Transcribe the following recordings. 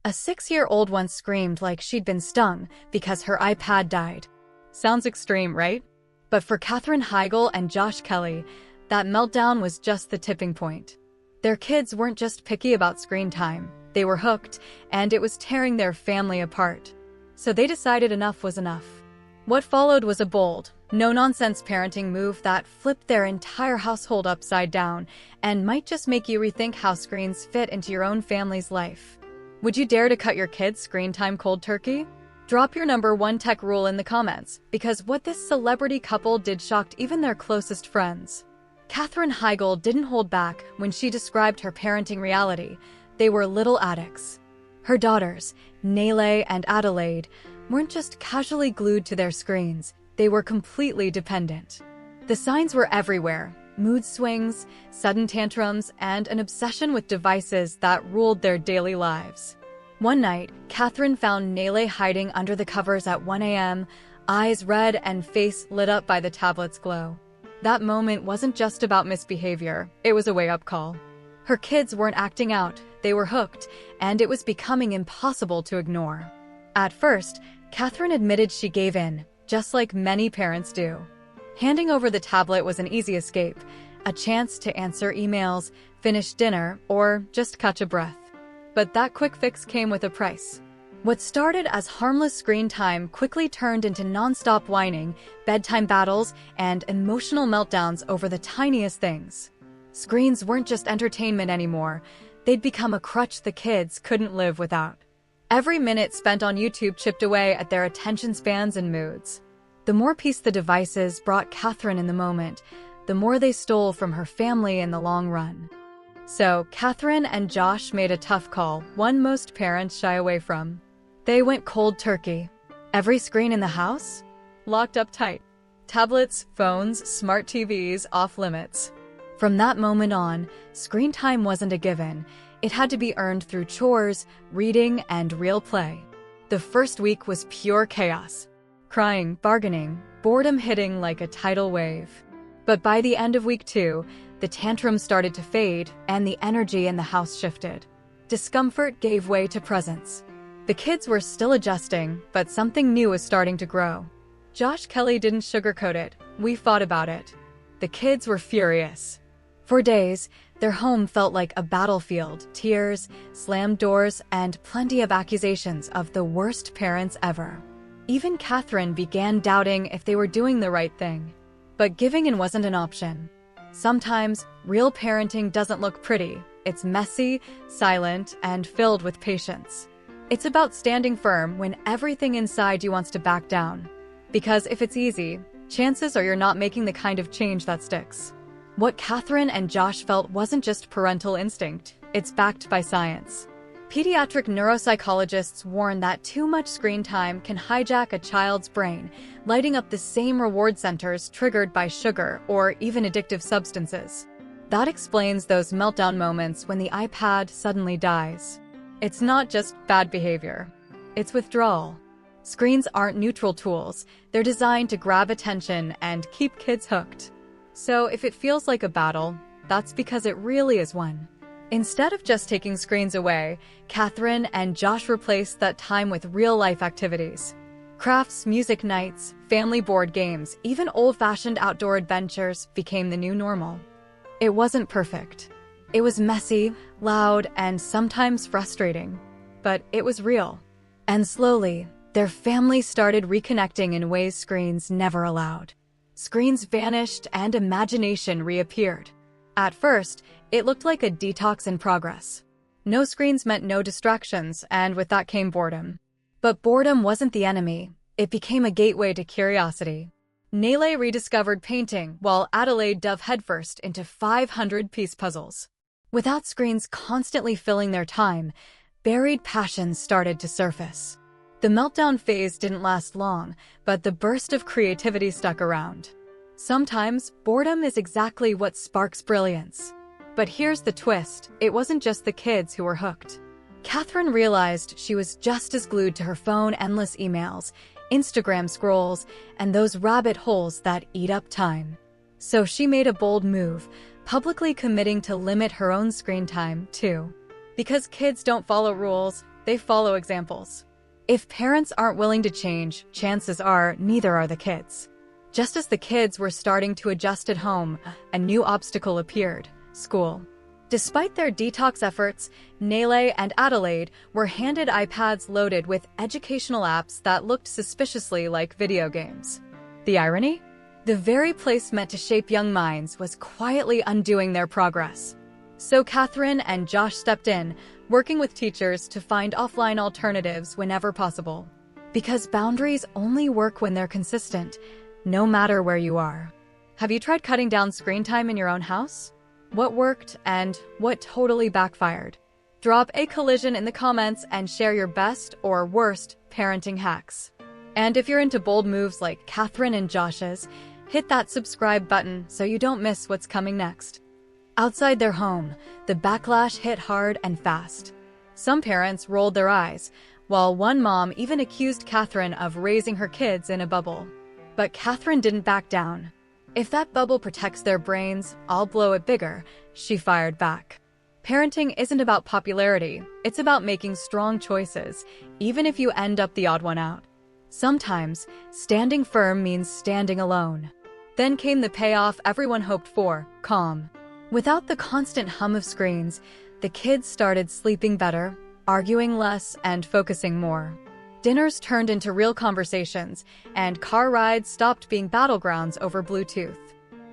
A 6-year-old once screamed like she'd been stung because her iPad died. Sounds extreme, right? But for Katherine Heigl and Josh Kelley, that meltdown was just the tipping point. Their kids weren't just picky about screen time, they were hooked, and it was tearing their family apart. So they decided enough was enough. What followed was a bold, no-nonsense parenting move that flipped their entire household upside down and might just make you rethink how screens fit into your own family's life. Would you dare to cut your kids' screen time cold turkey? Drop your #1 tech rule in the comments, because what this celebrity couple did shocked even their closest friends. Katherine Heigl didn't hold back when she described her parenting reality. They were little addicts. Her daughters, Naylay and Adelaide, weren't just casually glued to their screens, they were completely dependent. The signs were everywhere: mood swings, sudden tantrums, and an obsession with devices that ruled their daily lives. One night, Katherine found Naylay hiding under the covers at 1 a.m., eyes red and face lit up by the tablet's glow. That moment wasn't just about misbehavior, it was a wake-up call. Her kids weren't acting out, they were hooked, and it was becoming impossible to ignore. At first, Katherine admitted she gave in, just like many parents do. Handing over the tablet was an easy escape, a chance to answer emails, finish dinner, or just catch a breath. But that quick fix came with a price. What started as harmless screen time quickly turned into non-stop whining, bedtime battles, and emotional meltdowns over the tiniest things. Screens weren't just entertainment anymore, they'd become a crutch the kids couldn't live without. Every minute spent on YouTube chipped away at their attention spans and moods. The more peace the devices brought Katherine in the moment, the more they stole from her family in the long run. So, Katherine and Josh made a tough call, one most parents shy away from. They went cold turkey. Every screen in the house? Locked up tight. Tablets, phones, smart TVs, off limits. From that moment on, screen time wasn't a given. It had to be earned through chores, reading, and real play. The first week was pure chaos. Crying, bargaining, boredom hitting like a tidal wave. But by the end of week 2, the tantrums started to fade and the energy in the house shifted. Discomfort gave way to presence. The kids were still adjusting, but something new was starting to grow. Josh Kelley didn't sugarcoat it. We fought about it. The kids were furious. For days, their home felt like a battlefield: tears, slammed doors, and plenty of accusations of the worst parents ever. Even Katherine began doubting if they were doing the right thing. But giving in wasn't an option. Sometimes, real parenting doesn't look pretty. It's messy, silent, and filled with patience. It's about standing firm when everything inside you wants to back down. Because if it's easy, chances are you're not making the kind of change that sticks. What Katherine and Josh felt wasn't just parental instinct, it's backed by science. Pediatric neuropsychologists warn that too much screen time can hijack a child's brain, lighting up the same reward centers triggered by sugar or even addictive substances. That explains those meltdown moments when the iPad suddenly dies. It's not just bad behavior, it's withdrawal. Screens aren't neutral tools, they're designed to grab attention and keep kids hooked. So if it feels like a battle, that's because it really is one. Instead of just taking screens away, Katherine and Josh replaced that time with real-life activities. Crafts, music nights, family board games, even old-fashioned outdoor adventures became the new normal. It wasn't perfect. It was messy, loud, and sometimes frustrating. But it was real. And slowly, their family started reconnecting in ways screens never allowed. Screens vanished and imagination reappeared. At first, it looked like a detox in progress. No screens meant no distractions, and with that came boredom. But boredom wasn't the enemy. It became a gateway to curiosity. Naylay rediscovered painting, while Adelaide dove headfirst into 500-piece puzzles. Without screens constantly filling their time, buried passions started to surface. The meltdown phase didn't last long, but the burst of creativity stuck around. Sometimes, boredom is exactly what sparks brilliance. But here's the twist: it wasn't just the kids who were hooked. Katherine realized she was just as glued to her phone: endless emails, Instagram scrolls, and those rabbit holes that eat up time. So she made a bold move, publicly committing to limit her own screen time, too. Because kids don't follow rules, they follow examples. If parents aren't willing to change, chances are neither are the kids. Just as the kids were starting to adjust at home, a new obstacle appeared: school. Despite their detox efforts, Nele and Adelaide were handed iPads loaded with educational apps that looked suspiciously like video games. The irony? The very place meant to shape young minds was quietly undoing their progress. So Katherine and Josh stepped in, working with teachers to find offline alternatives whenever possible. Because boundaries only work when they're consistent, no matter where you are. Have you tried cutting down screen time in your own house? What worked and what totally backfired? Drop a collision in the comments and share your best or worst parenting hacks. And if you're into bold moves like Katherine and Josh's, hit that subscribe button so you don't miss what's coming next. Outside their home, the backlash hit hard and fast. Some parents rolled their eyes, while one mom even accused Katherine of raising her kids in a bubble. But Katherine didn't back down. "If that bubble protects their brains, I'll blow it bigger," she fired back. Parenting isn't about popularity, it's about making strong choices, even if you end up the odd one out. Sometimes, standing firm means standing alone. Then came the payoff everyone hoped for: calm. Without the constant hum of screens, the kids started sleeping better, arguing less, and focusing more. Dinners turned into real conversations, and car rides stopped being battlegrounds over Bluetooth.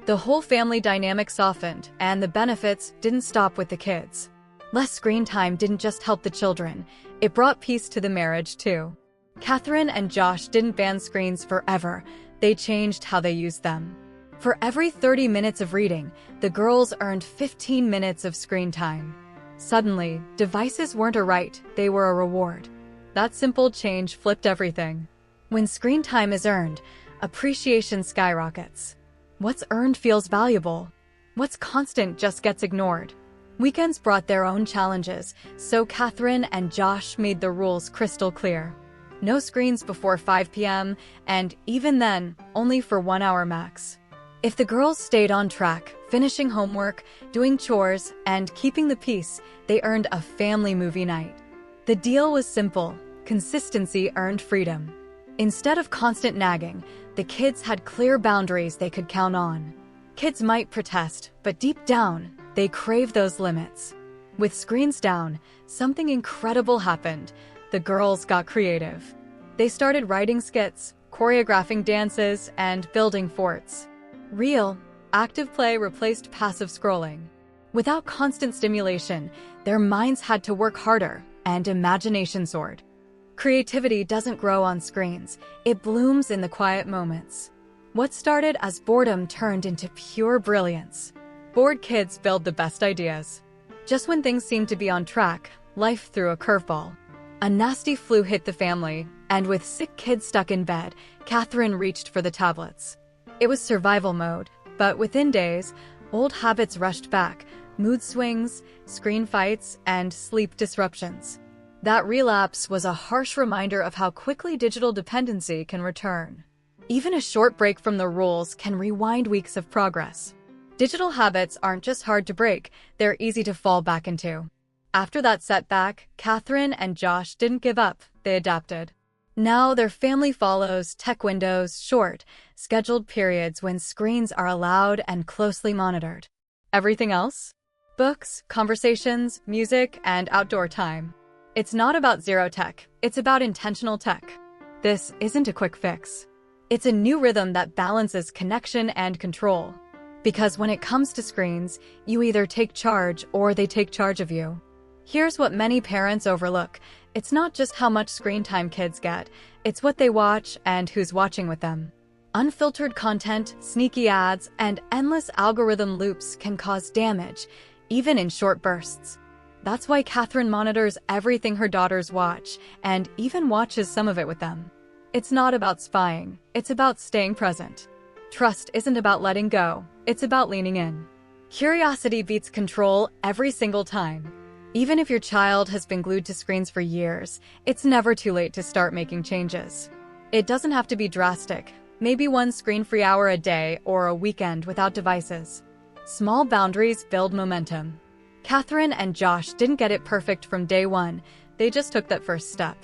The whole family dynamic softened, and the benefits didn't stop with the kids. Less screen time didn't just help the children, it brought peace to the marriage too. Katherine and Josh didn't ban screens forever, they changed how they used them. For every 30 minutes of reading, the girls earned 15 minutes of screen time. Suddenly, devices weren't a right, they were a reward. That simple change flipped everything. When screen time is earned, appreciation skyrockets. What's earned feels valuable. What's constant just gets ignored. Weekends brought their own challenges, so Katherine and Josh made the rules crystal clear. No screens before 5 p.m., and even then, only for 1 hour max. If the girls stayed on track, finishing homework, doing chores, and keeping the peace, they earned a family movie night. The deal was simple: consistency earned freedom. Instead of constant nagging, the kids had clear boundaries they could count on. Kids might protest, but deep down, they crave those limits. With screens down, something incredible happened. The girls got creative. They started writing skits, choreographing dances, and building forts. Real, active play replaced passive scrolling. Without constant stimulation, their minds had to work harder, and imagination soared. Creativity doesn't grow on screens, it blooms in the quiet moments. What started as boredom turned into pure brilliance. Bored kids build the best ideas. Just when things seemed to be on track, life threw a curveball. A nasty flu hit the family, and with sick kids stuck in bed, Katherine reached for the tablets. It was survival mode, but within days, old habits rushed back: mood swings, screen fights, and sleep disruptions. That relapse was a harsh reminder of how quickly digital dependency can return. Even a short break from the rules can rewind weeks of progress. Digital habits aren't just hard to break, they're easy to fall back into. After that setback, Katherine and Josh didn't give up, they adapted. Now their family follows tech windows, short, scheduled periods when screens are allowed and closely monitored. Everything else? Books, conversations, music, and outdoor time. It's not about zero tech, it's about intentional tech. This isn't a quick fix. It's a new rhythm that balances connection and control. Because when it comes to screens, you either take charge or they take charge of you. Here's what many parents overlook: it's not just how much screen time kids get, it's what they watch and who's watching with them. Unfiltered content, sneaky ads, and endless algorithm loops can cause damage, even in short bursts. That's why Katherine monitors everything her daughters watch, and even watches some of it with them. It's not about spying, it's about staying present. Trust isn't about letting go, it's about leaning in. Curiosity beats control every single time. Even if your child has been glued to screens for years, it's never too late to start making changes. It doesn't have to be drastic, maybe one screen-free hour a day or a weekend without devices. Small boundaries build momentum. Katherine and Josh didn't get it perfect from day one, They just took that first step.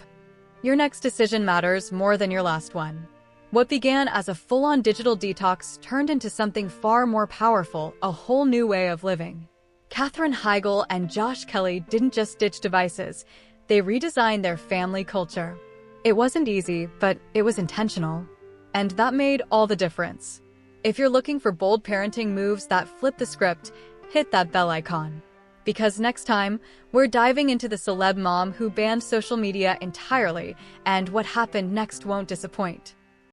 Your next decision matters more than your last one. What began as a full-on digital detox turned into something far more powerful, a whole new way of living. Katherine Heigl and Josh Kelley didn't just ditch devices, they redesigned their family culture. It wasn't easy, but it was intentional. And that made all the difference. If you're looking for bold parenting moves that flip the script, hit that bell icon. Because next time, we're diving into the celeb mom who banned social media entirely, and what happened next won't disappoint.